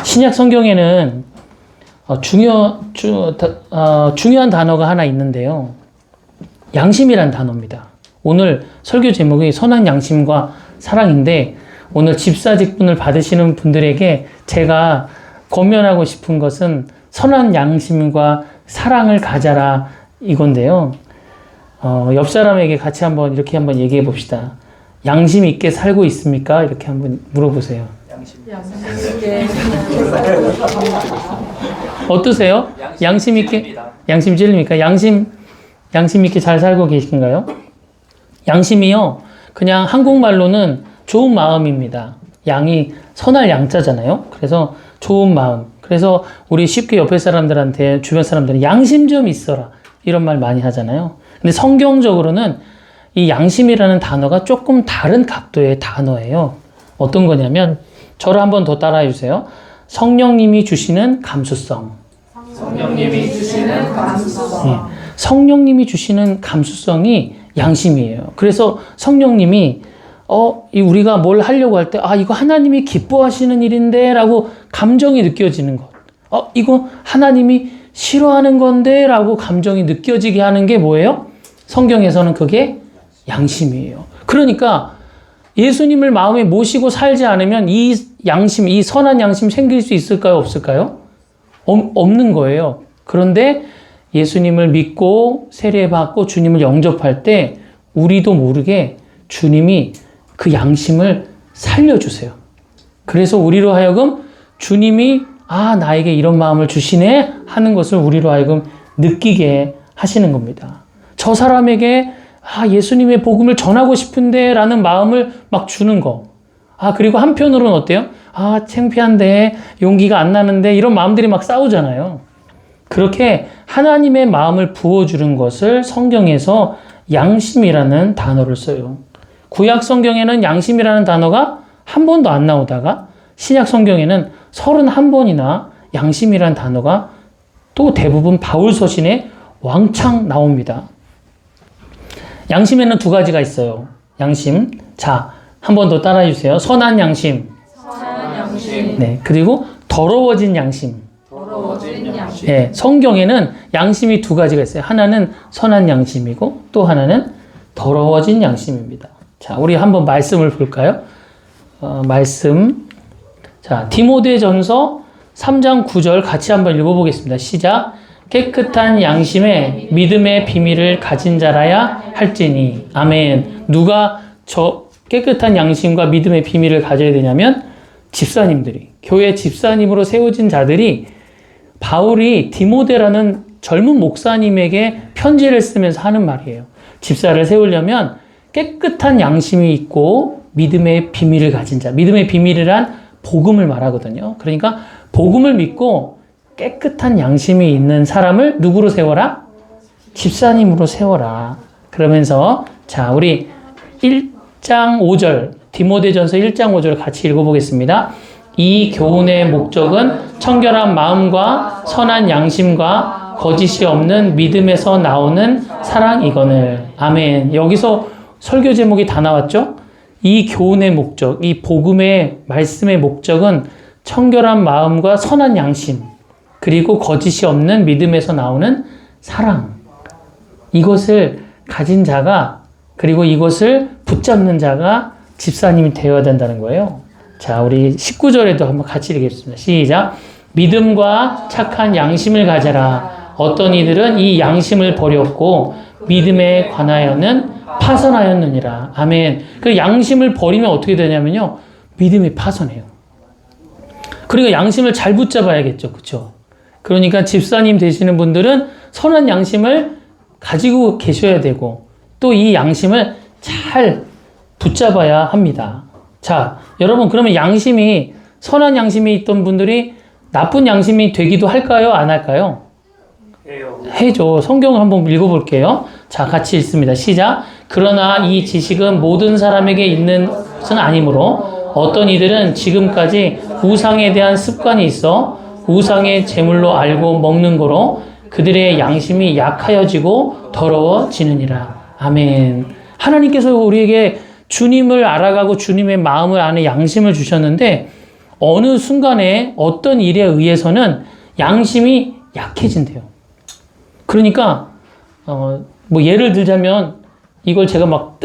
신약 성경에는 중요한 단어가 하나 있는데요. 양심이란 단어입니다. 오늘 설교 제목이 선한 양심과 사랑인데 오늘 집사 직분을 받으시는 분들에게 제가 권면하고 싶은 것은 선한 양심과 사랑을 가져라 이건데요. 옆 사람에게 같이 이렇게 한번 얘기해 봅시다. 양심 있게 살고 있습니까? 이렇게 한번 물어보세요. 양심 있게. 어떠세요? 양심 있게? 양심 찔립니까? 양심 있게 잘 살고 계신가요? 양심이요. 그냥 한국말로는 좋은 마음입니다. 양이 선할 양자잖아요. 그래서 좋은 마음. 그래서 우리 쉽게 옆에 사람들한테 주변 사람들은 양심 좀 있어라. 이런 말 많이 하잖아요. 근데 성경적으로는 이 양심이라는 단어가 조금 다른 각도의 단어예요. 어떤 거냐면 저를 한번 더 따라해 주세요. 성령님이 주시는 감수성. 성령님이 주시는 감수성. 네. 성령님이 주시는 감수성이 양심이에요. 그래서 성령님이 우리가 뭘 하려고 할 때 이거 하나님이 기뻐하시는 일인데 라고 감정이 느껴지는 것. 이거 하나님이 싫어하는 건데 라고 감정이 느껴지게 하는 게 뭐예요? 성경에서는 그게 양심이에요. 그러니까 예수님을 마음에 모시고 살지 않으면 이 양심, 이 선한 양심 생길 수 있을까요? 없을까요? 없는 거예요. 그런데 예수님을 믿고 세례받고 주님을 영접할 때 우리도 모르게 주님이 그 양심을 살려주세요. 그래서 우리로 하여금 주님이 나에게 이런 마음을 주시네 하는 것을 우리로 하여금 느끼게 하시는 겁니다. 저 사람에게 예수님의 복음을 전하고 싶은데 라는 마음을 막 주는 거. 그리고 한편으로는 어때요? 창피한데 용기가 안 나는데 이런 마음들이 막 싸우잖아요. 그렇게 하나님의 마음을 부어주는 것을 성경에서 양심이라는 단어를 써요. 구약 성경에는 양심이라는 단어가 한 번도 안 나오다가 신약 성경에는 31번이나 양심이라는 단어가 또 대부분 바울 서신에 왕창 나옵니다. 양심에는 두 가지가 있어요. 양심. 자, 한 번 더 따라해 주세요. 선한 양심. 선한 양심. 네. 그리고 더러워진 양심. 더러워진 양심. 네. 성경에는 양심이 두 가지가 있어요. 하나는 선한 양심이고 또 하나는 더러워진 양심입니다. 자, 우리 한번 말씀을 볼까요? 말씀. 자, 디모데전서 3장 9절 같이 한번 읽어보겠습니다. 시작. 깨끗한 양심에 믿음의 비밀을 가진 자라야 할지니. 아멘. 누가 저 깨끗한 양심과 믿음의 비밀을 가져야 되냐면 집사님들이, 교회 집사님으로 세워진 자들이 바울이 디모데라는 젊은 목사님에게 편지를 쓰면서 하는 말이에요. 집사를 세우려면 깨끗한 양심이 있고 믿음의 비밀을 가진 자. 믿음의 비밀이란 복음을 말하거든요. 그러니까 복음을 믿고 깨끗한 양심이 있는 사람을 누구로 세워라? 집사님으로 세워라. 그러면서 자, 우리 1장 5절 디모데전서 1장 5절 같이 읽어보겠습니다. 이 교훈의 목적은 청결한 마음과 선한 양심과 거짓이 없는 믿음에서 나오는 사랑이거늘. 아멘. 여기서 설교 제목이 다 나왔죠? 이 교훈의 목적, 이 복음의 말씀의 목적은 청결한 마음과 선한 양심, 그리고 거짓이 없는 믿음에서 나오는 사랑. 이것을 가진 자가, 그리고 이것을 붙잡는 자가 집사님이 되어야 된다는 거예요. 자, 우리 19절에도 한번 같이 읽겠습니다. 시작. 믿음과 착한 양심을 가져라. 어떤 이들은 이 양심을 버렸고 믿음에 관하여는 파선하였느니라. 아멘. 그 양심을 버리면 어떻게 되냐면요. 믿음이 파선해요. 그러니까 양심을 잘 붙잡아야겠죠. 그렇죠? 그러니까 집사님 되시는 분들은 선한 양심을 가지고 계셔야 되고 또 이 양심을 잘 붙잡아야 합니다. 자, 여러분 그러면 양심이 선한 양심이 있던 분들이 나쁜 양심이 되기도 할까요? 안 할까요? 해죠. 성경을 한번 읽어볼게요. 자, 같이 읽습니다. 시작. 그러나 이 지식은 모든 사람에게 있는 것은 아니므로 어떤 이들은 지금까지 우상에 대한 습관이 있어 우상의 제물로 알고 먹는 거로 그들의 양심이 약하여지고 더러워지느니라. 아멘. 하나님께서 우리에게 주님을 알아가고 주님의 마음을 아는 양심을 주셨는데 어느 순간에 어떤 일에 의해서는 양심이 약해진대요. 그러니까 뭐 예를 들자면 이걸 제가 막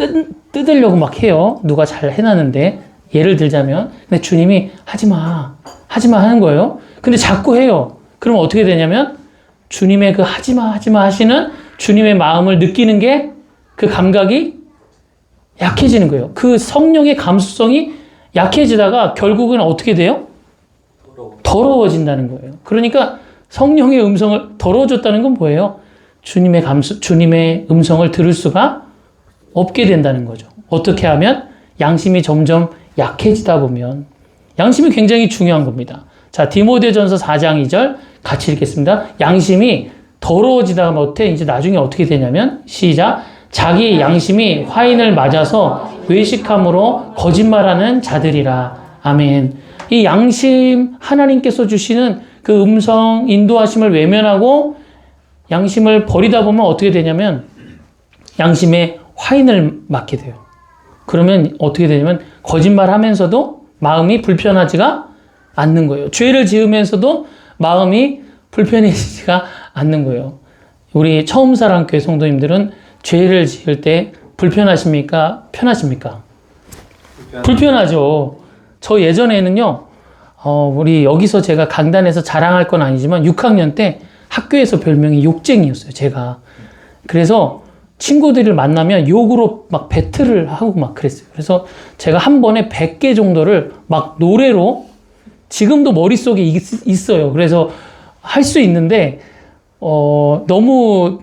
뜯으려고 막 해요. 누가 잘 해놨는데 예를 들자면 근데 주님이 하지마 하는 거예요. 근데 자꾸 해요. 그럼 어떻게 되냐면 주님의 그 하지마 하시는 주님의 마음을 느끼는 게 그 감각이 약해지는 거예요. 그 성령의 감수성이 약해지다가 결국은 어떻게 돼요? 더러워진다는 거예요. 그러니까 성령의 음성을 더러워졌다는 건 뭐예요? 주님의 음성을 들을 수가 없게 된다는 거죠. 어떻게 하면? 양심이 점점 약해지다 보면. 양심이 굉장히 중요한 겁니다. 자, 디모데전서 4장 2절 같이 읽겠습니다. 양심이 더러워지다가 못해 이제 나중에 어떻게 되냐면 시작. 자기 양심이 화인을 맞아서 외식함으로 거짓말하는 자들이라. 아멘. 이 양심 하나님께서 주시는 그 음성 인도하심을 외면하고 양심을 버리다 보면 어떻게 되냐면 양심에 화인을 맞게 돼요. 그러면 어떻게 되냐면 거짓말하면서도 마음이 불편하지가 않는 거예요. 죄를 지으면서도 마음이 불편해지지가 않는 거예요. 우리 처음 사랑교회 성도님들은 죄를 지을 때 불편하십니까? 편하십니까? 불편하죠. 저 예전에는요, 우리 여기서 제가 강단에서 자랑할 건 아니지만 6학년 때 학교에서 별명이 욕쟁이였어요, 제가. 그래서 친구들을 만나면 욕으로 막 배틀을 하고 막 그랬어요. 그래서 제가 한 번에 100개 정도를 막 노래로 지금도 머릿속에 있어요. 그래서 할 수 있는데, 너무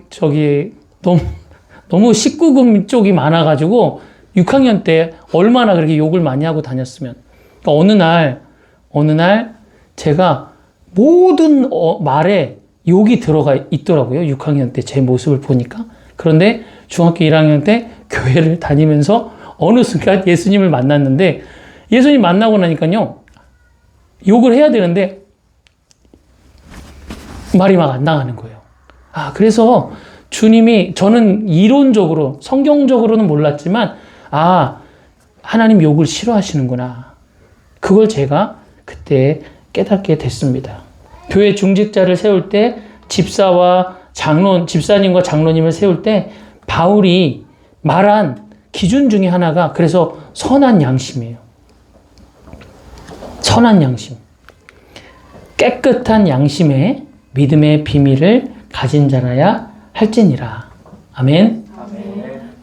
19금 쪽이 많아가지고 6학년 때 얼마나 그렇게 욕을 많이 하고 다녔으면. 그러니까 어느 날 제가 모든 말에 욕이 들어가 있더라고요. 6학년 때 제 모습을 보니까. 그런데 중학교 1학년 때 교회를 다니면서 어느 순간 예수님을 만났는데 예수님 만나고 나니까요. 욕을 해야 되는데 말이 막 안 나가는 거예요. 그래서 주님이 저는 이론적으로 성경적으로는 몰랐지만 하나님 욕을 싫어하시는구나. 그걸 제가 그때 깨닫게 됐습니다. 교회 중직자를 세울 때 집사님과 장로님을 세울 때 바울이 말한 기준 중에 하나가 그래서 선한 양심이에요. 선한 양심. 깨끗한 양심에 믿음의 비밀을 가진 자라야 할지니라. 아멘.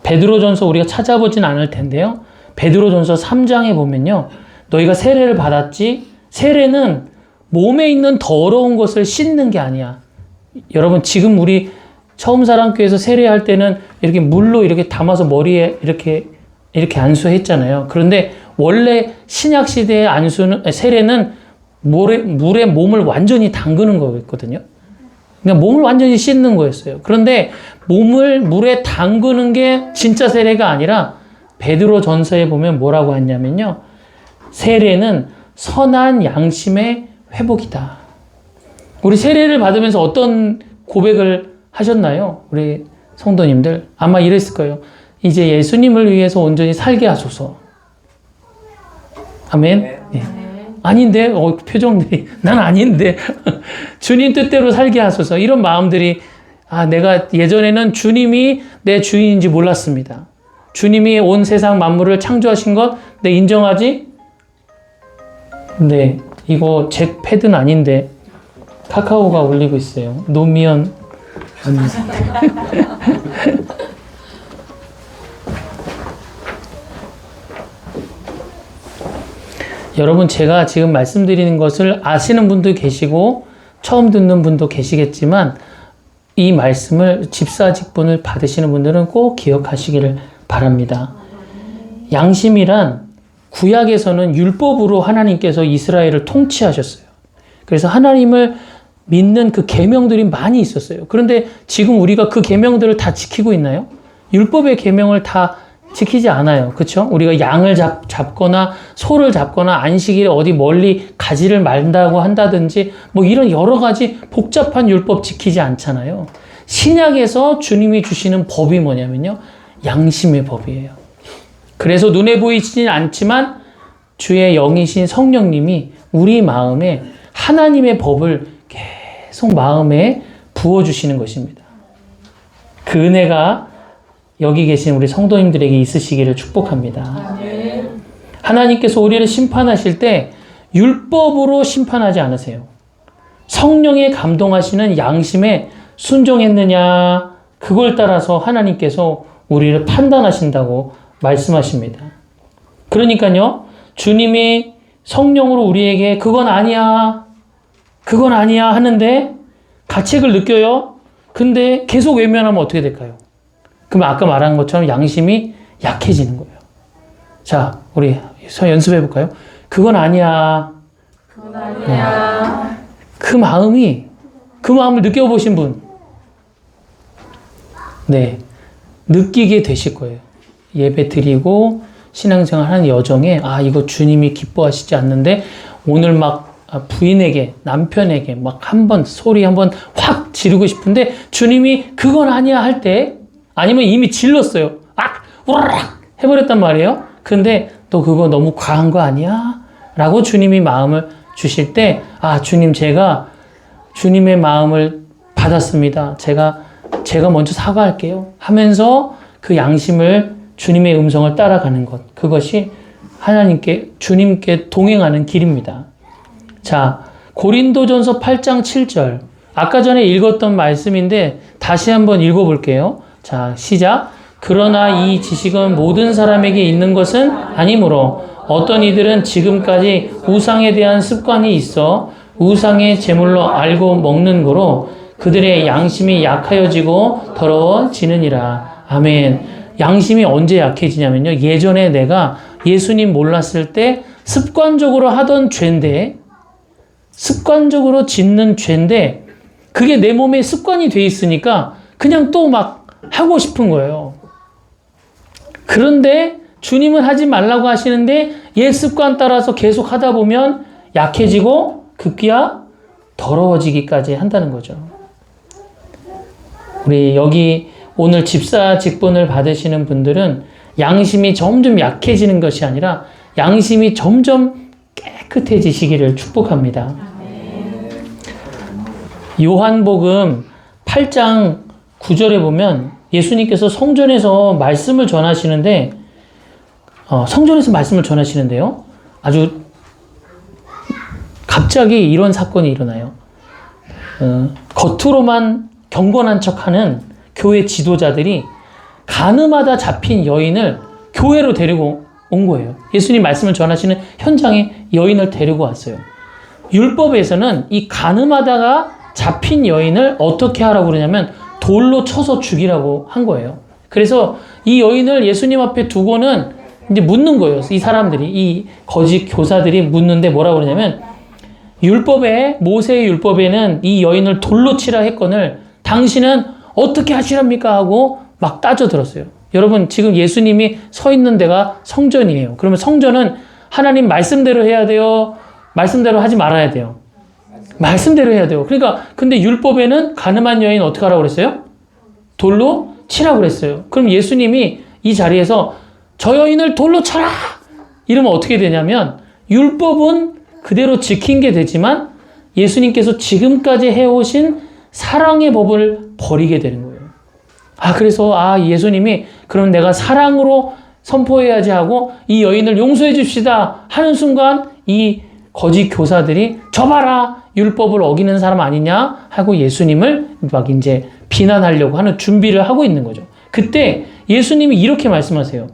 베드로전서 우리가 찾아보진 않을 텐데요. 베드로전서 3장에 보면요. 너희가 세례를 받았지? 세례는 몸에 있는 더러운 것을 씻는 게 아니야. 여러분 지금 우리 처음 사랑교회에서 세례할 때는 이렇게 물로 이렇게 담아서 머리에 이렇게 안수했잖아요. 그런데 원래 신약 시대의 세례는 물에 몸을 완전히 담그는 거였거든요. 그러니까 몸을 완전히 씻는 거였어요. 그런데 몸을 물에 담그는 게 진짜 세례가 아니라 베드로 전서에 보면 뭐라고 했냐면요. 세례는 선한 양심의 회복이다. 우리 세례를 받으면서 어떤 고백을 하셨나요? 우리 성도님들. 아마 이랬을 거예요. 이제 예수님을 위해서 온전히 살게 하소서. 아멘. 네. 아닌데? 표정들이. 난 아닌데. 주님 뜻대로 살게 하소서. 이런 마음들이, 내가 예전에는 주님이 내 주인인지 몰랐습니다. 주님이 온 세상 만물을 창조하신 것, 내 인정하지? 네. 이거 제 패드는 아닌데. 카카오가 올리고 있어요. 노미연 언니. 여러분 제가 지금 말씀드리는 것을 아시는 분도 계시고 처음 듣는 분도 계시겠지만 이 말씀을 집사 직분을 받으시는 분들은 꼭 기억하시기를 바랍니다. 양심이란 구약에서는 율법으로 하나님께서 이스라엘을 통치하셨어요. 그래서 하나님을 믿는 그 계명들이 많이 있었어요. 그런데 지금 우리가 그 계명들을 다 지키고 있나요? 율법의 계명을 다 지키지 않아요. 그렇죠? 우리가 양을 잡거나 소를 잡거나 안식일에 어디 멀리 가지를 말다고 한다든지 뭐 이런 여러 가지 복잡한 율법 지키지 않잖아요. 신약에서 주님이 주시는 법이 뭐냐면요. 양심의 법이에요. 그래서 눈에 보이지는 않지만 주의 영이신 성령님이 우리 마음에 하나님의 법을 계속 마음에 부어주시는 것입니다. 그 은혜가 여기 계신 우리 성도님들에게 있으시기를 축복합니다. 하나님께서 우리를 심판하실 때 율법으로 심판하지 않으세요. 성령에 감동하시는 양심에 순종했느냐, 그걸 따라서 하나님께서 우리를 판단하신다고 말씀하십니다. 그러니까요, 주님이 성령으로 우리에게 그건 아니야 하는데 가책을 느껴요. 근데 계속 외면하면 어떻게 될까요? 그럼 아까 말한 것처럼 양심이 약해지는 거예요. 자, 우리 연습해 볼까요? 그건 아니야. 그건 아니야. 그 마음을 느껴보신 분, 네, 느끼게 되실 거예요. 예배 드리고 신앙생활 하는 여정에 이거 주님이 기뻐하시지 않는데 오늘 막 부인에게, 남편에게 막 소리 한번 확 지르고 싶은데 주님이 그건 아니야 할 때, 아니면 이미 질렀어요. 우라락 해버렸단 말이에요. 근데 너 그거 너무 과한 거 아니야? 라고 주님이 마음을 주실 때, 주님, 제가 주님의 마음을 받았습니다. 제가 먼저 사과할게요. 하면서 그 양심을, 주님의 음성을 따라가는 것. 그것이 주님께 동행하는 길입니다. 자, 고린도전서 8장 7절. 아까 전에 읽었던 말씀인데 다시 한번 읽어볼게요. 자, 시작. 그러나 이 지식은 모든 사람에게 있는 것은 아니므로 어떤 이들은 지금까지 우상에 대한 습관이 있어 우상의 제물로 알고 먹는 거로 그들의 양심이 약하여지고 더러워지느니라. 아멘. 양심이 언제 약해지냐면요, 예전에 내가 예수님 몰랐을 때 습관적으로 하던 죄인데, 습관적으로 짓는 죄인데 그게 내 몸에 습관이 돼 있으니까 그냥 또 막 하고 싶은 거예요. 그런데 주님은 하지 말라고 하시는데 옛 습관 따라서 계속 하다 보면 약해지고 급기야 더러워지기까지 한다는 거죠. 우리 여기 오늘 집사 직분을 받으시는 분들은 양심이 점점 약해지는 것이 아니라 양심이 점점 깨끗해지시기를 축복합니다. 요한복음 8장 9절에 보면 예수님께서 성전에서 말씀을 전하시는데요. 아주 갑자기 이런 사건이 일어나요. 겉으로만 경건한 척하는 교회 지도자들이 가늠하다 잡힌 여인을 교회로 데리고 온 거예요. 예수님 말씀을 전하시는 현장에 여인을 데리고 왔어요. 율법에서는 이 가늠하다가 잡힌 여인을 어떻게 하라고 그러냐면 돌로 쳐서 죽이라고 한 거예요. 그래서 이 여인을 예수님 앞에 두고는 이제 묻는 거예요. 이 사람들이, 이 거짓 교사들이 묻는데 뭐라고 그러냐면, 모세의 율법에는 이 여인을 돌로 치라 했거늘 당신은 어떻게 하시랍니까? 하고 막 따져들었어요. 여러분, 지금 예수님이 서 있는 데가 성전이에요. 그러면 성전은 하나님 말씀대로 해야 돼요? 말씀대로 하지 말아야 돼요? 말씀대로 해야 돼요. 그러니까 근데 율법에는 가늠한 여인 어떻게 하라고 그랬어요? 돌로 치라고 그랬어요. 그럼 예수님이 이 자리에서 저 여인을 돌로 쳐라! 이러면 어떻게 되냐면 율법은 그대로 지킨 게 되지만 예수님께서 지금까지 해오신 사랑의 법을 버리게 되는 거예요. 그래서 예수님이 그럼 내가 사랑으로 선포해야지 하고 이 여인을 용서해 줍시다 하는 순간 이 거짓 교사들이 저 봐라! 율법을 어기는 사람 아니냐? 하고 예수님을 막 이제 비난하려고 하는 준비를 하고 있는 거죠. 그때 예수님이 이렇게 말씀하세요.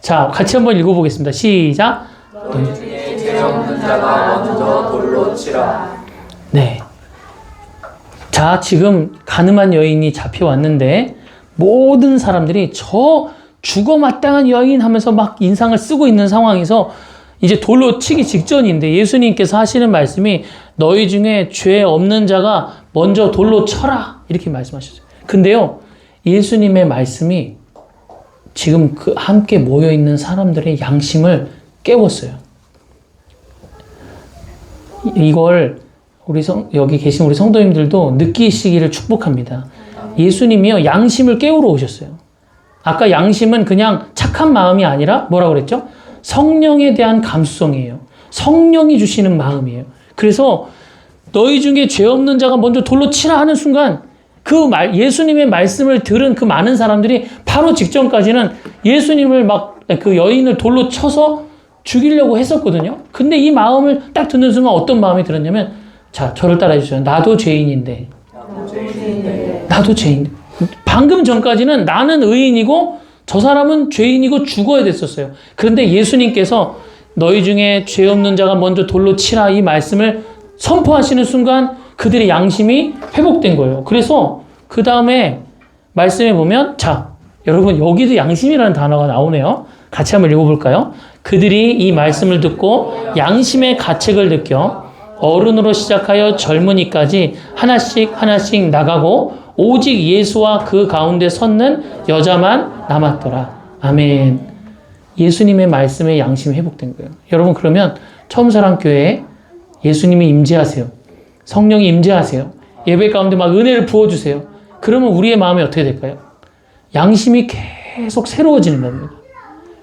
자, 같이 한번 읽어보겠습니다. 시작. 너희 중에 죄 없는 자가 먼저 돌로 치라. 네. 자, 지금 가늠한 여인이 잡혀왔는데 모든 사람들이 저 죽어마땅한 여인 하면서 막 인상을 쓰고 있는 상황에서 이제 돌로 치기 직전인데 예수님께서 하시는 말씀이 너희 중에 죄 없는 자가 먼저 돌로 쳐라 이렇게 말씀하셨어요. 근데요, 예수님의 말씀이 지금 그 함께 모여있는 사람들의 양심을 깨웠어요. 이걸 여기 계신 우리 성도님들도 느끼시기를 축복합니다. 예수님이요, 양심을 깨우러 오셨어요. 아까 양심은 그냥 착한 마음이 아니라 뭐라고 그랬죠? 성령에 대한 감수성이에요. 성령이 주시는 마음이에요. 그래서 너희 중에 죄 없는 자가 먼저 돌로 치라 하는 순간 예수님의 말씀을 들은 그 많은 사람들이 바로 직전까지는 예수님을 막 그 여인을 돌로 쳐서 죽이려고 했었거든요. 근데 이 마음을 딱 듣는 순간 어떤 마음이 들었냐면, 자, 저를 따라해 주세요. 나도 죄인인데. 나도 죄인. 방금 전까지는 나는 의인이고 저 사람은 죄인이고 죽어야 됐었어요. 그런데 예수님께서 너희 중에 죄 없는 자가 먼저 돌로 치라 이 말씀을 선포하시는 순간 그들의 양심이 회복된 거예요. 그래서 그 다음에 말씀에 보면, 자, 여러분 여기도 양심이라는 단어가 나오네요. 같이 한번 읽어볼까요? 그들이 이 말씀을 듣고 양심의 가책을 느껴 어른으로 시작하여 젊은이까지 하나씩 나가고 오직 예수와 그 가운데 섰는 여자만 남았더라. 아멘. 예수님의 말씀에 양심이 회복된 거예요. 여러분 그러면 처음사랑교회에 예수님이 임재하세요. 성령이 임재하세요. 예배 가운데 막 은혜를 부어주세요. 그러면 우리의 마음이 어떻게 될까요? 양심이 계속 새로워지는 겁니다.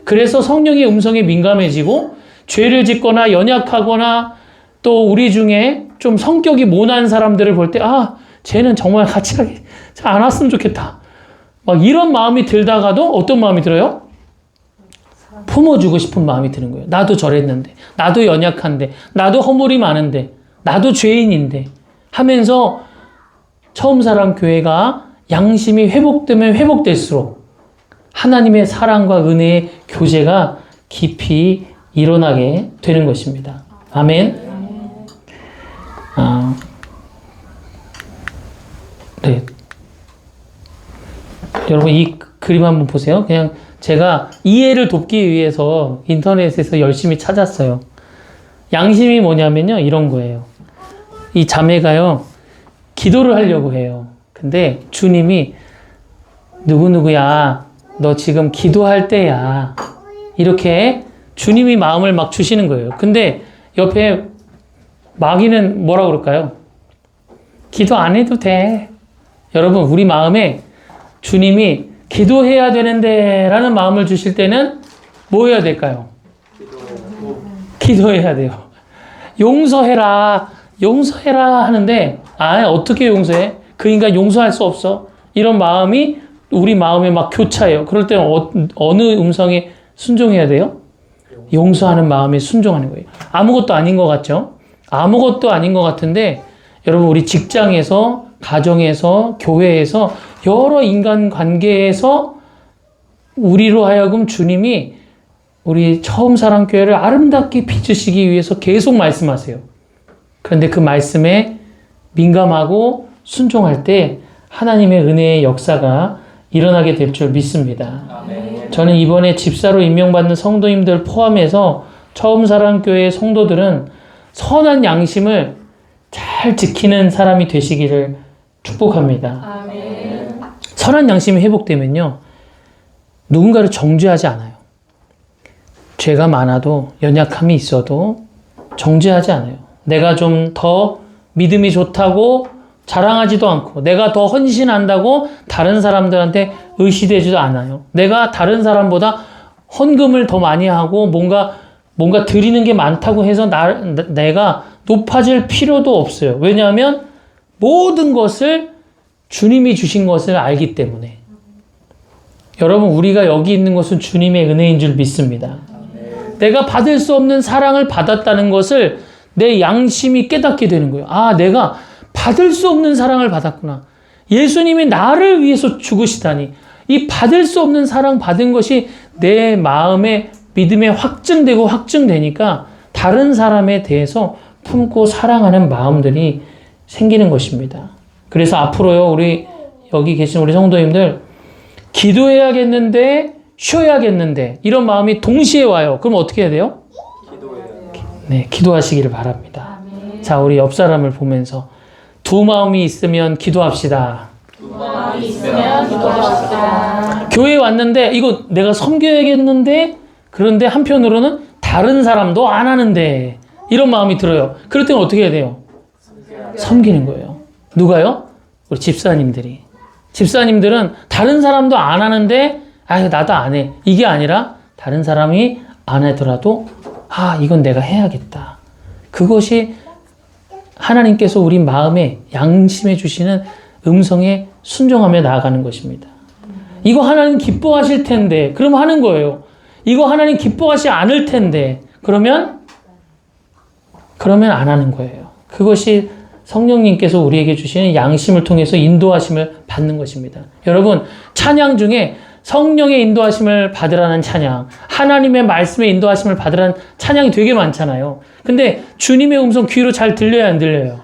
그래서 성령의 음성에 민감해지고 죄를 짓거나 연약하거나 또 우리 중에 좀 성격이 모난 사람들을 볼 때, 아, 쟤는 정말 같이 안 왔으면 좋겠다. 막 이런 마음이 들다가도 어떤 마음이 들어요? 품어주고 싶은 마음이 드는 거예요. 나도 저랬는데, 나도 연약한데, 나도 허물이 많은데, 나도 죄인인데 하면서 처음사랑교회가 양심이 회복되면 회복될수록 하나님의 사랑과 은혜의 교제가 깊이 일어나게 되는 것입니다. 아멘. 네. 여러분 이 그림 한번 보세요. 그냥 제가 이해를 돕기 위해서 인터넷에서 열심히 찾았어요. 양심이 뭐냐면요, 이런 거예요. 이 자매가요, 기도를 하려고 해요. 근데 주님이 누구누구야, 너 지금 기도할 때야. 이렇게 주님이 마음을 막 주시는 거예요. 근데 옆에 마귀는 뭐라 그럴까요? 기도 안 해도 돼. 여러분, 우리 마음에 주님이 기도해야 되는데 라는 마음을 주실 때는 뭐 해야 될까요? 기도해야 돼요. 용서해라 하는데, 어떻게 용서해? 그 인간 용서할 수 없어. 이런 마음이 우리 마음에 막 교차해요. 그럴 때는 어느 음성에 순종해야 돼요? 용서하는 마음에 순종하는 거예요. 아무것도 아닌 것 같죠? 아무것도 아닌 것 같은데, 여러분 우리 직장에서, 가정에서, 교회에서, 여러 인간 관계에서 우리로 하여금 주님이 우리 처음사랑교회를 아름답게 빚으시기 위해서 계속 말씀하세요. 그런데 그 말씀에 민감하고 순종할 때 하나님의 은혜의 역사가 일어나게 될 줄 믿습니다. 아멘. 저는 이번에 집사로 임명받는 성도님들 포함해서 처음사랑교회 성도들은 선한 양심을 잘 지키는 사람이 되시기를 축복합니다. 아멘. 선한 양심이 회복되면요, 누군가를 정죄하지 않아요. 죄가 많아도, 연약함이 있어도 정죄하지 않아요. 내가 좀 더 믿음이 좋다고 자랑하지도 않고, 내가 더 헌신한다고 다른 사람들한테 의시되지도 않아요. 내가 다른 사람보다 헌금을 더 많이 하고 뭔가 드리는 게 많다고 해서 내가 높아질 필요도 없어요. 왜냐하면 모든 것을 주님이 주신 것을 알기 때문에. 여러분, 우리가 여기 있는 것은 주님의 은혜인 줄 믿습니다. 내가 받을 수 없는 사랑을 받았다는 것을 내 양심이 깨닫게 되는 거예요. 아, 내가 받을 수 없는 사랑을 받았구나. 예수님이 나를 위해서 죽으시다니. 이 받을 수 없는 사랑 받은 것이 내 마음에 믿음에 확증되니까 다른 사람에 대해서 품고 사랑하는 마음들이 생기는 것입니다. 그래서 앞으로요, 우리 여기 계신 우리 성도님들, 기도해야겠는데 쉬어야겠는데 이런 마음이 동시에 와요. 그럼 어떻게 해야 돼요? 네, 기도하시기를 바랍니다. 아멘. 자, 우리 옆 사람을 보면서 두 마음이 있으면 기도합시다. 교회에 왔는데 이거 내가 섬겨야겠는데, 그런데 한편으로는 다른 사람도 안 하는데 이런 마음이 들어요. 그럴 때는 어떻게 해야 돼요? 섬기는 거예요. 누가요? 우리 집사님들이. 집사님들은 다른 사람도 안 하는데 나도 안 해. 이게 아니라 다른 사람이 안 하더라도 이건 내가 해야겠다. 그것이 하나님께서 우리 마음에 양심해 주시는 음성에 순종하며 나아가는 것입니다. 이거 하나님 기뻐하실 텐데 그러면 하는 거예요. 이거 하나님 기뻐하지 않을 텐데 그러면 안 하는 거예요. 그것이 성령님께서 우리에게 주시는 양심을 통해서 인도하심을 받는 것입니다. 여러분, 찬양 중에 성령의 인도하심을 받으라는 찬양, 하나님의 말씀의 인도하심을 받으라는 찬양이 되게 많잖아요. 근데 주님의 음성 귀로 잘 들려야 안 들려요?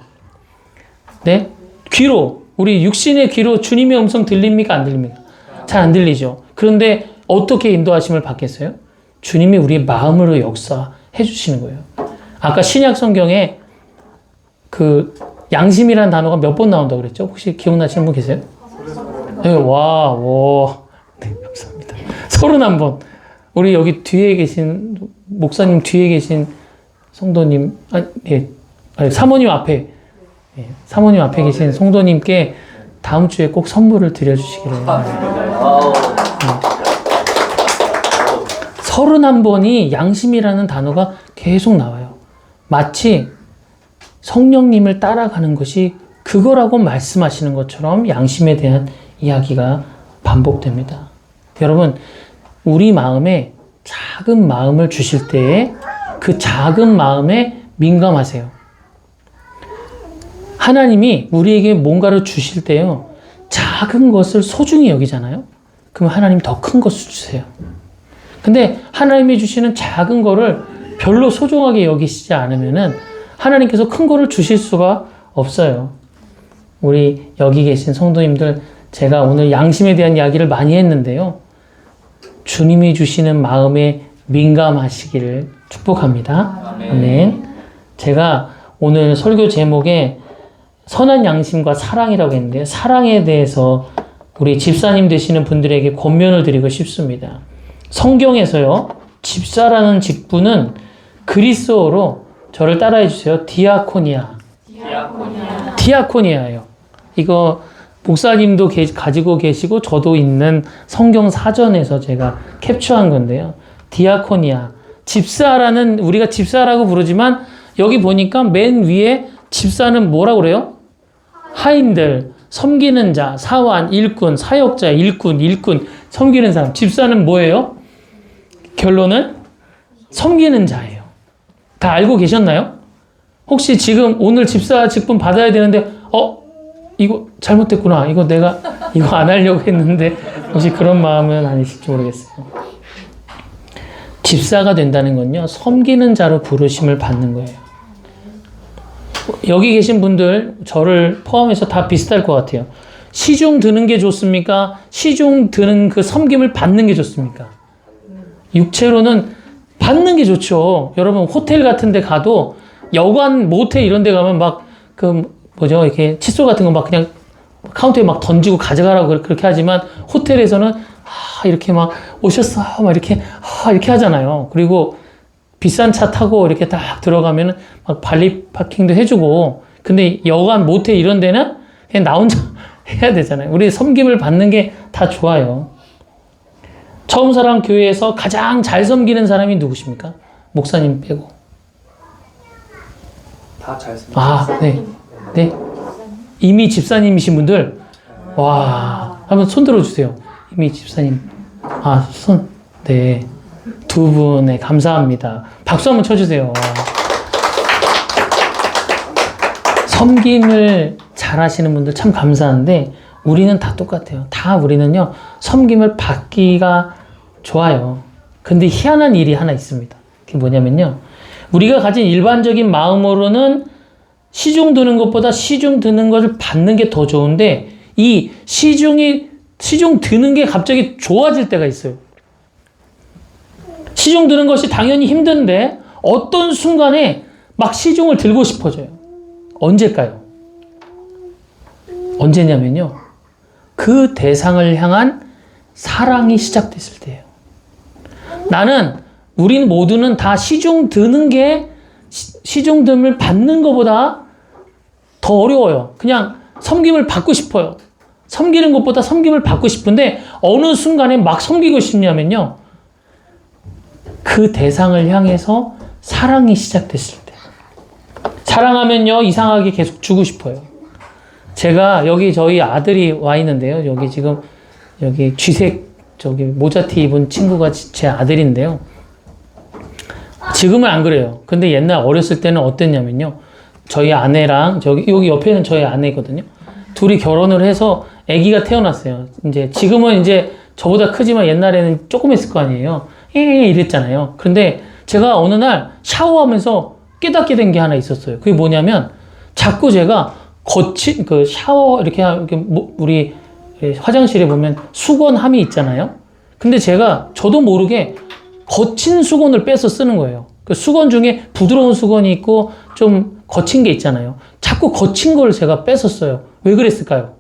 네? 귀로, 우리 육신의 귀로 주님의 음성 들립니까? 안 들립니까? 잘 안 들리죠. 그런데 어떻게 인도하심을 받겠어요? 주님이 우리 마음으로 역사해 주시는 거예요. 아까 신약 성경에 그 양심이라는 단어가 몇 번 나온다고 그랬죠? 혹시 기억나시는 분 계세요? 네, 와. 네, 감사합니다. 31번. 우리 여기 뒤에 계신, 목사님 뒤에 계신 성도님, 사모님 앞에, 사모님 앞에 계신 성도님께 다음 주에 꼭 선물을 드려주시기를. 31번이 양심이라는 단어가 계속 나와요. 마치 성령님을 따라가는 것이 그거라고 말씀하시는 것처럼 양심에 대한 이야기가 반복됩니다. 여러분, 우리 마음에 작은 마음을 주실 때에 그 작은 마음에 민감하세요. 하나님이 우리에게 뭔가를 주실 때요, 작은 것을 소중히 여기잖아요? 그럼 하나님 더 큰 것을 주세요. 근데 하나님이 주시는 작은 거를 별로 소중하게 여기시지 않으면은 하나님께서 큰 거를 주실 수가 없어요. 우리 여기 계신 성도님들, 제가 오늘 양심에 대한 이야기를 많이 했는데요. 주님이 주시는 마음에 민감하시기를 축복합니다. 아멘. 제가 오늘 설교 제목에 선한 양심과 사랑이라고 했는데, 사랑에 대해서 우리 집사님 되시는 분들에게 권면을 드리고 싶습니다. 성경에서요, 집사라는 직분은 그리스어로, 저를 따라해 주세요. 디아코니아예요. 이거 목사님도 가지고 계시고 저도 있는 성경 사전에서 제가 캡처한 건데요. 디아코니아. 집사라는, 우리가 집사라고 부르지만 여기 보니까 맨 위에 집사는 뭐라고 그래요? 하인들, 섬기는 자, 사환, 일꾼, 사역자, 일꾼, 섬기는 사람. 집사는 뭐예요? 결론은 섬기는 자예요. 다 알고 계셨나요? 혹시 지금 오늘 집사 직분 받아야 되는데, 이거 잘못됐구나. 이거 내가 이거 안 하려고 했는데, 혹시 그런 마음은 아니실지 모르겠어요. 집사가 된다는 건요, 섬기는 자로 부르심을 받는 거예요. 여기 계신 분들, 저를 포함해서 다 비슷할 것 같아요. 시중 드는 게 좋습니까? 시중 드는 그 섬김을 받는 게 좋습니까? 육체로는 받는 게 좋죠. 여러분, 호텔 같은 데 가도, 여관, 모텔 이런 데 가면 막, 이렇게 칫솔 같은 거 막 그냥 카운터에 막 던지고 가져가라고 그렇게 하지만, 호텔에서는, 이렇게 막, 오셨어. 막 이렇게 하잖아요. 그리고 비싼 차 타고 이렇게 딱 들어가면은 막 발리 파킹도 해주고, 근데 여관, 모텔 이런 데는 그냥 나 혼자 해야 되잖아요. 우리 섬김을 받는 게 다 좋아요. 처음 사랑 교회에서 가장 잘 섬기는 사람이 누구십니까? 목사님 빼고. 다 잘 섬깁니다. 네. 이미 집사님이신 분들, 와, 한번 손 들어주세요. 이미 집사님. 네. 두 분에 감사합니다. 박수 한번 쳐주세요. 섬김을 잘 하시는 분들 참 감사한데, 우리는 다 똑같아요. 다 우리는요, 섬김을 받기가 좋아요. 근데 희한한 일이 하나 있습니다. 그게 뭐냐면요, 우리가 가진 일반적인 마음으로는 시중 드는 것보다 시중 드는 것을 받는 게 더 좋은데, 이 시중 드는 게 갑자기 좋아질 때가 있어요. 시중 드는 것이 당연히 힘든데 어떤 순간에 막 시중을 들고 싶어져요. 언제일까요? 언제냐면요, 그 대상을 향한 사랑이 시작됐을 때예요. 우린 모두는 다 시중 드는 게, 시중됨을 받는 것보다 더 어려워요. 그냥 섬김을 받고 싶어요. 섬기는 것보다 섬김을 받고 싶은데, 어느 순간에 막 섬기고 싶냐면요, 그 대상을 향해서 사랑이 시작됐을 때. 사랑하면요, 이상하게 계속 주고 싶어요. 제가 여기 저희 아들이 와 있는데요. 여기 지금, 여기 쥐색, 저기 모자티 입은 친구가 제 아들인데요. 지금은 안 그래요. 근데 옛날 어렸을 때는 어땠냐면요. 저희 아내랑, 여기 옆에는 저희 아내거든요. 둘이 결혼을 해서 아기가 태어났어요. 이제, 지금은 이제 저보다 크지만 옛날에는 조금 했을 거 아니에요. 이랬잖아요. 그런데 제가 어느 날 샤워하면서 깨닫게 된 게 하나 있었어요. 그게 뭐냐면, 자꾸 제가 거친, 그 샤워, 이렇게 우리 화장실에 보면 수건함이 있잖아요. 근데 제가 저도 모르게 거친 수건을 빼서 쓰는 거예요. 그 수건 중에 부드러운 수건이 있고 좀 거친 게 있잖아요. 자꾸 거친 걸 제가 뺐었어요. 왜 그랬을까요?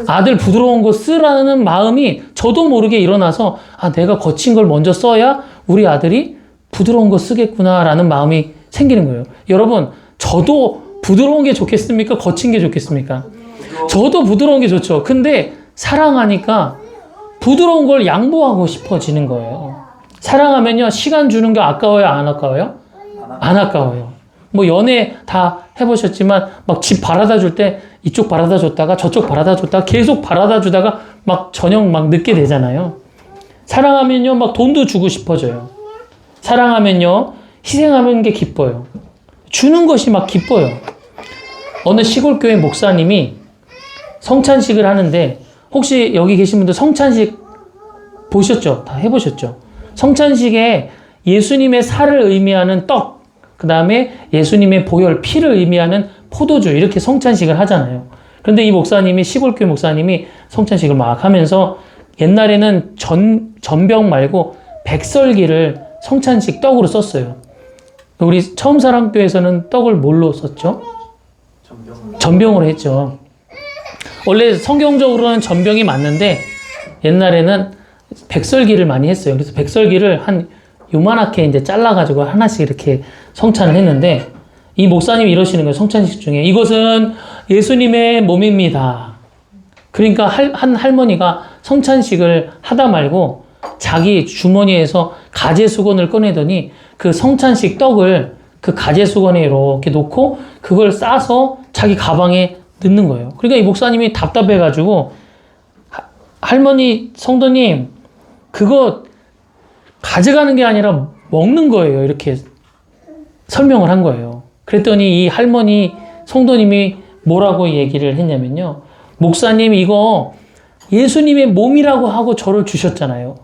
아들 부드러운 거 쓰라는 마음이 저도 모르게 일어나서, 아, 내가 거친 걸 먼저 써야 우리 아들이 부드러운 거 쓰겠구나라는 마음이 생기는 거예요. 여러분, 저도 부드러운 게 좋겠습니까? 거친 게 좋겠습니까? 저도 부드러운 게 좋죠. 근데 사랑하니까 부드러운 걸 양보하고 싶어지는 거예요. 사랑하면요, 시간 주는 게 아까워요? 안 아까워요? 안 아까워요. 뭐 연애 다 해보셨지만 막 집 바라다 줄 때 이쪽 바라다 줬다가 저쪽 바라다 줬다가 계속 바라다 주다가 막 저녁 막 늦게 되잖아요. 사랑하면요, 막 돈도 주고 싶어져요. 사랑하면요, 희생하는 게 기뻐요. 주는 것이 막 기뻐요. 어느 시골교회 목사님이 성찬식을 하는데, 혹시 여기 계신 분들 성찬식 보셨죠? 다 해보셨죠? 성찬식에 예수님의 살을 의미하는 떡, 그 다음에 예수님의 보혈, 피를 의미하는 포도주, 이렇게 성찬식을 하잖아요. 그런데 이 목사님이, 시골교회 목사님이 성찬식을 막 하면서, 옛날에는 전병 말고 백설기를 성찬식 떡으로 썼어요. 우리 처음 사랑교회에서는 떡을 뭘로 썼죠? 전병으로 했죠. 원래 성경적으로는 전병이 맞는데 옛날에는 백설기를 많이 했어요. 그래서 백설기를 한 요만하게 이제 잘라가지고 하나씩 이렇게 성찬을 했는데, 이 목사님이 이러시는 거예요. 성찬식 중에, 이것은 예수님의 몸입니다. 그러니까 한 할머니가 성찬식을 하다 말고 자기 주머니에서 가재 수건을 꺼내더니 그 성찬식 떡을 그 가재 수건에 이렇게 놓고 그걸 싸서 자기 가방에 넣는 거예요. 그러니까 이 목사님이 답답해가지고, 할머니, 성도님, 그거 가져가는 게 아니라 먹는 거예요. 이렇게 설명을 한 거예요. 그랬더니 이 할머니, 성도님이 뭐라고 얘기를 했냐면요. 목사님, 이거 예수님의 몸이라고 하고 저를 주셨잖아요.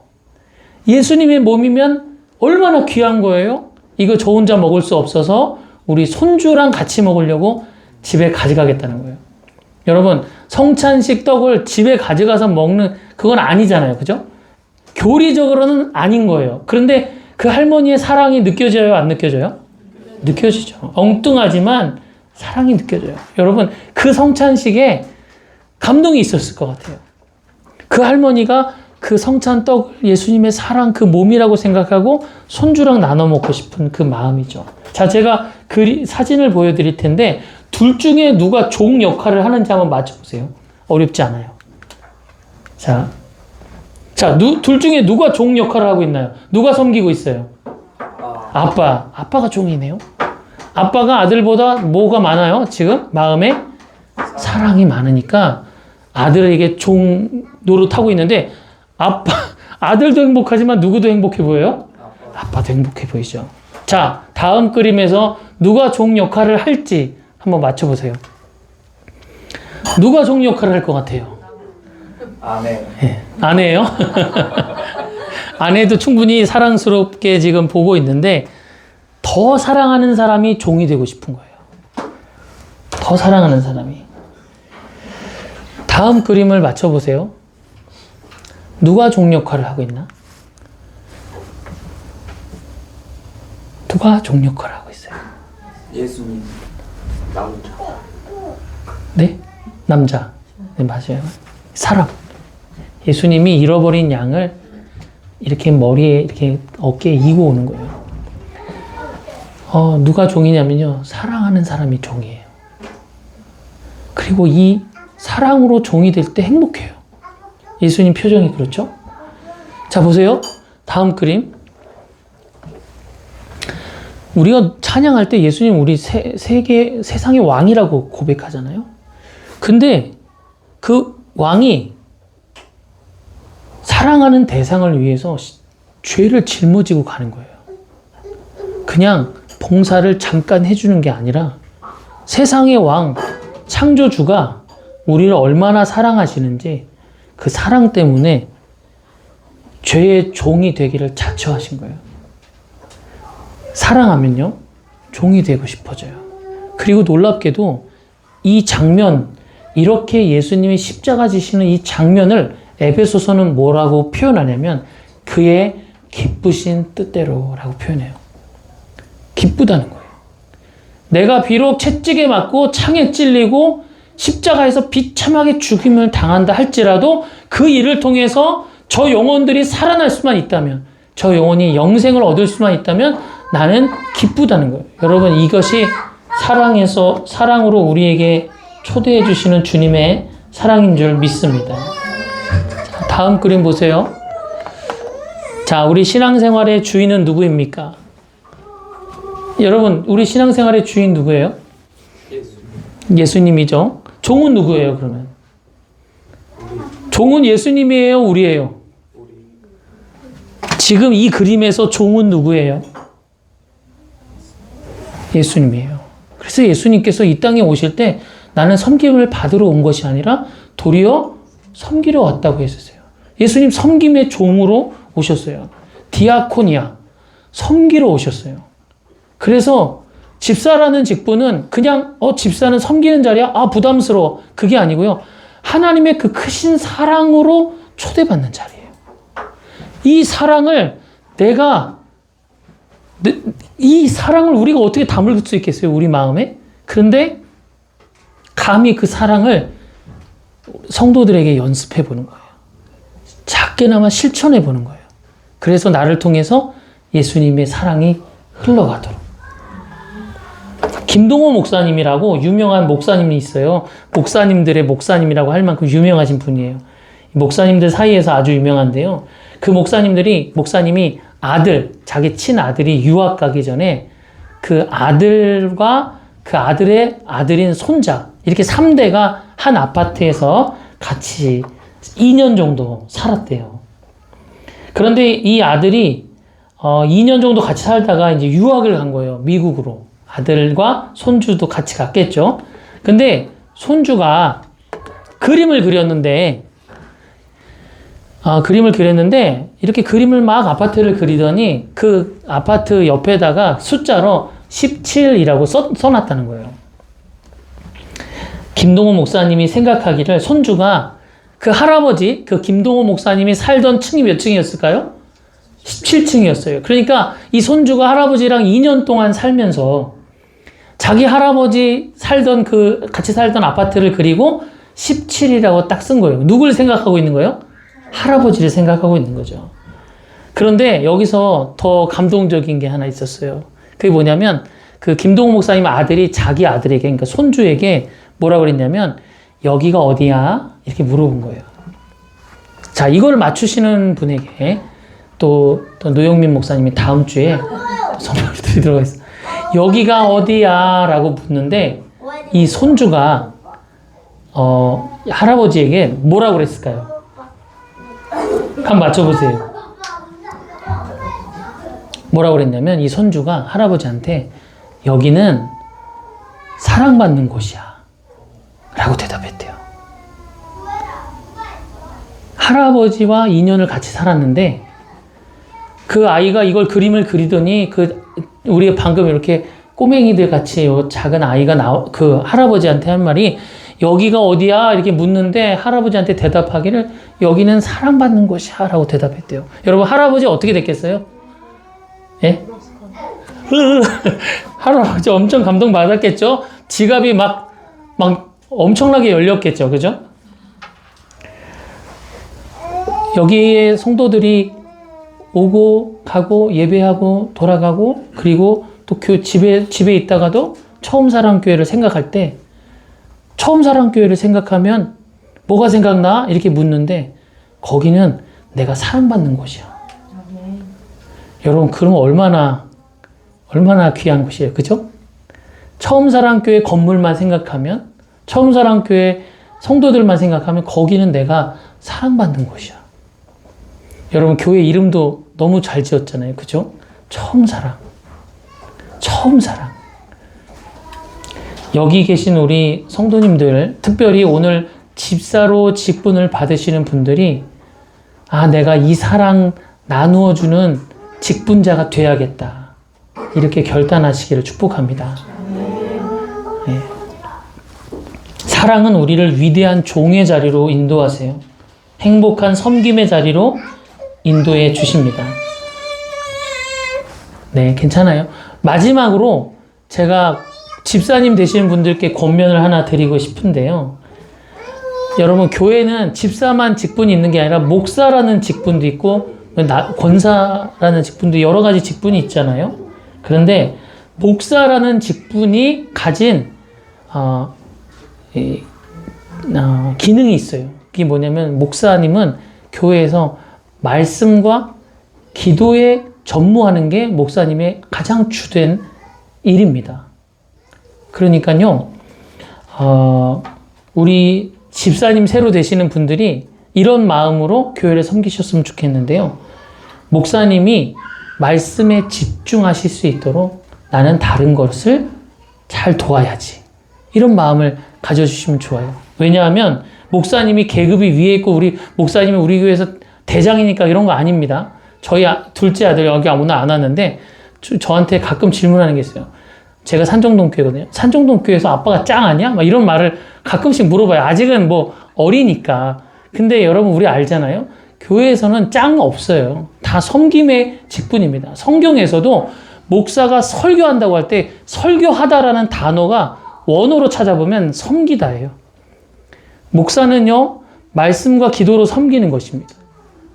예수님의 몸이면 얼마나 귀한 거예요? 이거 저 혼자 먹을 수 없어서 우리 손주랑 같이 먹으려고 집에 가져가겠다는 거예요. 여러분, 성찬식 떡을 집에 가져가서 먹는, 그건 아니잖아요. 그죠? 교리적으로는 아닌 거예요. 그런데 그 할머니의 사랑이 느껴져요? 안 느껴져요? 느껴지죠. 엉뚱하지만 사랑이 느껴져요. 여러분, 그 성찬식에 감동이 있었을 것 같아요. 그 할머니가 그 성찬떡, 예수님의 사랑, 그 몸이라고 생각하고 손주랑 나눠 먹고 싶은 그 마음이죠. 자, 제가 사진을 보여드릴 텐데, 둘 중에 누가 종 역할을 하는지 한번 맞춰보세요. 어렵지 않아요. 자, 둘 중에 누가 종 역할을 하고 있나요? 누가 섬기고 있어요? 아빠가 종이네요. 아빠가 아들보다 뭐가 많아요? 지금 마음에 사랑이 많으니까 아들에게 종 노릇하고 있는데, 아들도 행복하지만 누구도 행복해 보여요? 아빠도 행복해 보이죠. 자, 다음 그림에서 누가 종 역할을 할지 한번 맞춰보세요. 누가 종 역할을 할 것 같아요? 아내. 네, 아내예요? 아내도 충분히 사랑스럽게 지금 보고 있는데, 더 사랑하는 사람이 종이 되고 싶은 거예요. 더 사랑하는 사람이. 다음 그림을 맞춰보세요. 누가 종 역할을 하고 있나? 누가 종 역할을 하고 있어요? 예수님. 남자. 네? 남자. 네, 맞아요. 사람. 예수님이 잃어버린 양을 이렇게 머리에, 이렇게 어깨에 이고 오는 거예요. 누가 종이냐면요. 사랑하는 사람이 종이에요. 그리고 이 사랑으로 종이 될 때 행복해요. 예수님 표정이 그렇죠? 자, 보세요. 다음 그림. 우리가 찬양할 때 예수님 우리 세상의 왕이라고 고백하잖아요. 근데 그 왕이 사랑하는 대상을 위해서 죄를 짊어지고 가는 거예요. 그냥 봉사를 잠깐 해주는 게 아니라 세상의 왕, 창조주가 우리를 얼마나 사랑하시는지 그 사랑 때문에 죄의 종이 되기를 자처하신 거예요. 사랑하면요, 종이 되고 싶어져요. 그리고 놀랍게도 이 장면, 이렇게 예수님이 십자가 지시는 이 장면을 에베소서는 뭐라고 표현하냐면 그의 기쁘신 뜻대로라고 표현해요. 기쁘다는 거예요. 내가 비록 채찍에 맞고 창에 찔리고 십자가에서 비참하게 죽임을 당한다 할지라도 그 일을 통해서 저 영혼들이 살아날 수만 있다면, 저 영혼이 영생을 얻을 수만 있다면 나는 기쁘다는 거예요. 여러분, 이것이 사랑으로 우리에게 초대해 주시는 주님의 사랑인 줄 믿습니다. 자, 다음 그림 보세요. 자, 우리 신앙생활의 주인은 누구입니까? 여러분, 우리 신앙생활의 주인 누구예요? 예수님이죠. 종은 누구예요, 그러면? 종은 예수님이에요, 우리예요? 지금 이 그림에서 종은 누구예요? 예수님이에요. 그래서 예수님께서 이 땅에 오실 때 나는 섬김을 받으러 온 것이 아니라 도리어 섬기러 왔다고 했었어요. 예수님 섬김의 종으로 오셨어요. 디아코니아, 섬기러 오셨어요. 그래서 집사라는 직분은 그냥 집사는 섬기는 자리야? 부담스러워. 그게 아니고요. 하나님의 그 크신 사랑으로 초대받는 자리예요. 이 사랑을 이 사랑을 우리가 어떻게 담을 수 있겠어요? 우리 마음에? 그런데 감히 그 사랑을 성도들에게 연습해 보는 거예요. 작게나마 실천해 보는 거예요. 그래서 나를 통해서 예수님의 사랑이 흘러가도록. 김동호 목사님이라고 유명한 목사님이 있어요. 목사님들의 목사님이라고 할 만큼 유명하신 분이에요. 목사님들 사이에서 아주 유명한데요. 그 목사님이 자기 친아들이 유학 가기 전에 그 아들과 그 아들의 아들인 손자, 이렇게 3대가 한 아파트에서 같이 2년 정도 살았대요. 그런데 이 아들이 2년 정도 같이 살다가 이제 유학을 간 거예요. 미국으로. 아들과 손주도 같이 갔겠죠. 근데 손주가 그림을 그렸는데 이렇게 그림을 막 아파트를 그리더니 그 아파트 옆에다가 숫자로 17이라고 써놨다는 거예요. 김동호 목사님이 생각하기를 손주가 그 할아버지, 그 김동호 목사님이 살던 층이 몇 층이었을까요? 17층이었어요. 그러니까 이 손주가 할아버지랑 2년 동안 살면서 자기 할아버지 같이 살던 아파트를 그리고 17이라고 딱 쓴 거예요. 누굴 생각하고 있는 거예요? 할아버지를 생각하고 있는 거죠. 그런데 여기서 더 감동적인 게 하나 있었어요. 그게 뭐냐면 그 김동호 목사님 아들이 자기 아들에게, 그러니까 손주에게 뭐라고 그랬냐면 여기가 어디야? 이렇게 물어본 거예요. 자, 이걸 맞추시는 분에게 또 노영민 목사님이 다음 주에 선물을 드리도록 하겠습니다. 여기가 어디야? 라고 묻는데 이 손주가 할아버지에게 뭐라고 그랬을까요? 한번 맞춰보세요. 뭐라고 그랬냐면 이 손주가 할아버지한테 여기는 사랑받는 곳이야 라고 대답했대요. 할아버지와 2년을 같이 살았는데 그 아이가 이걸 그림을 그리더니 우리 방금 이렇게 꼬맹이들 같이 작은 아이가 그 할아버지한테 한 말이 여기가 어디야? 이렇게 묻는데 할아버지한테 대답하기를 여기는 사랑받는 곳이야 라고 대답했대요. 여러분, 할아버지 어떻게 됐겠어요? 예? 할아버지 엄청 감동받았겠죠? 지갑이 막 엄청나게 열렸겠죠. 그죠? 여기에 성도들이 오고 가고 예배하고 돌아가고 그리고 또 집에 있다가도 처음 사랑교회를 생각할 때 처음 사랑교회를 생각하면 뭐가 생각나? 이렇게 묻는데 거기는 내가 사랑받는 곳이야. 여러분, 그럼 얼마나 얼마나 귀한 곳이에요. 그죠? 처음사랑교회 건물만 생각하면, 처음사랑교회 성도들만 생각하면 거기는 내가 사랑받는 곳이야. 여러분 교회 이름도 너무 잘 지었잖아요. 그죠? 처음사랑. 처음사랑. 여기 계신 우리 성도님들, 특별히 오늘 집사로 직분을 받으시는 분들이 내가 이 사랑 나누어주는 직분자가 돼야겠다. 이렇게 결단하시기를 축복합니다. 네. 사랑은 우리를 위대한 종의 자리로 인도하세요. 행복한 섬김의 자리로 인도해 주십니다. 네, 괜찮아요. 마지막으로 제가 집사님 되시는 분들께 권면을 하나 드리고 싶은데요. 여러분, 교회는 집사만 직분이 있는 게 아니라 목사라는 직분도 있고 권사라는 직분도 여러 가지 직분이 있잖아요. 그런데 목사라는 직분이 가진 기능이 있어요. 그게 뭐냐면 목사님은 교회에서 말씀과 기도에 전무하는 게 목사님의 가장 주된 일입니다. 그러니까요, 우리 집사님 새로 되시는 분들이 이런 마음으로 교회를 섬기셨으면 좋겠는데요. 목사님이 말씀에 집중하실 수 있도록 나는 다른 것을 잘 도와야지. 이런 마음을 가져주시면 좋아요. 왜냐하면 목사님이 계급이 위에 있고 우리 목사님이 우리 교회에서 대장이니까 이런 거 아닙니다. 저희 둘째 아들 여기 오늘 안 왔는데 저한테 가끔 질문하는 게 있어요. 제가 산정동 교회거든요. 산정동 교회에서 아빠가 짱 아니야? 막 이런 말을 가끔씩 물어봐요. 아직은 뭐 어리니까. 근데 여러분 우리 알잖아요. 교회에서는 짱 없어요. 다 섬김의 직분입니다. 성경에서도 목사가 설교한다고 할 때 설교하다라는 단어가 원어로 찾아보면 섬기다예요. 목사는요, 말씀과 기도로 섬기는 것입니다.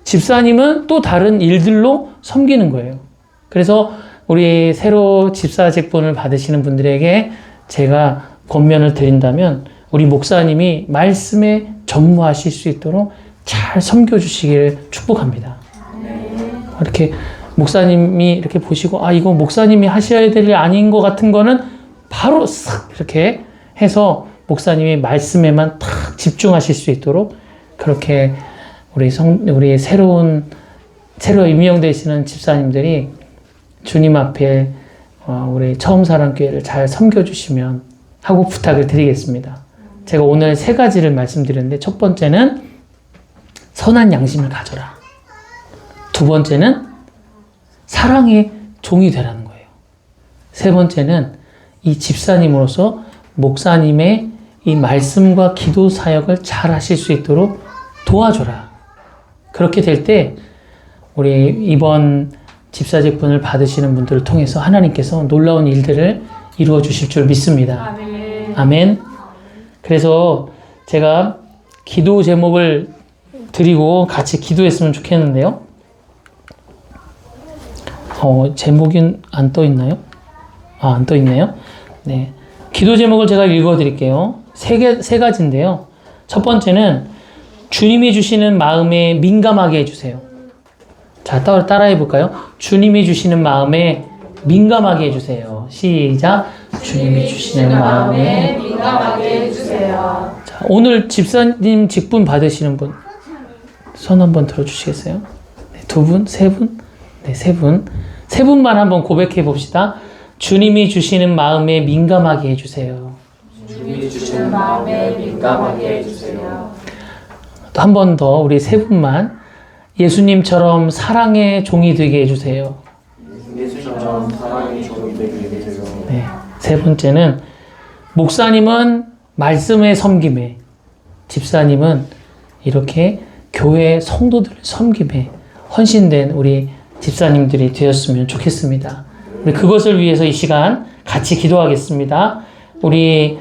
집사님은 또 다른 일들로 섬기는 거예요. 그래서 우리 새로 집사 직분을 받으시는 분들에게 제가 권면을 드린다면 우리 목사님이 말씀에 전무하실 수 있도록 잘 섬겨주시기를 축복합니다. 이렇게 목사님이 이렇게 보시고 이거 목사님이 하셔야 될 일 아닌 것 같은 거는 바로 싹 이렇게 해서 목사님이 말씀에만 탁 집중하실 수 있도록 그렇게 우리 새로 임명되시는 집사님들이 주님 앞에 우리 처음사랑교회를 잘 섬겨주시면 하고 부탁을 드리겠습니다. 제가 오늘 3가지를 말씀드렸는데 첫 번째는 선한 양심을 가져라. 두 번째는 사랑의 종이 되라는 거예요. 세 번째는 이 집사님으로서 목사님의 이 말씀과 기도 사역을 잘 하실 수 있도록 도와줘라. 그렇게 될 때 우리 이번 집사직분을 받으시는 분들을 통해서 하나님께서 놀라운 일들을 이루어 주실 줄 믿습니다. 아멘. 아멘. 그래서 제가 기도 제목을 드리고 같이 기도했으면 좋겠는데요. 제목이 안 떠 있나요? 안 떠 있네요. 네. 기도 제목을 제가 읽어 드릴게요. 세 가지인데요. 첫 번째는 주님이 주시는 마음에 민감하게 해주세요. 자, 따라해 볼까요? 주님이 주시는 마음에 민감하게 해주세요. 시작. 주님이 주시는 마음에 민감하게 해주세요. 자, 오늘 집사님 직분 받으시는 분, 손 한번 들어주시겠어요? 네, 2분? 3분? 네, 3분. 3분만 한번 고백해 봅시다. 주님이 주시는 마음에 민감하게 해주세요. 주님이 주시는 마음에 민감하게 해주세요. 또 한 번 더 우리 3분만 예수님처럼 사랑의 종이 되게 해주세요. 예수님처럼 사랑의 종이 되게 해주세요. 네. 3번째는 목사님은 말씀의 섬김에, 집사님은 이렇게 교회 성도들 섬김에 헌신된 우리 집사님들이 되었으면 좋겠습니다. 우리 그것을 위해서 이 시간 같이 기도하겠습니다. 우리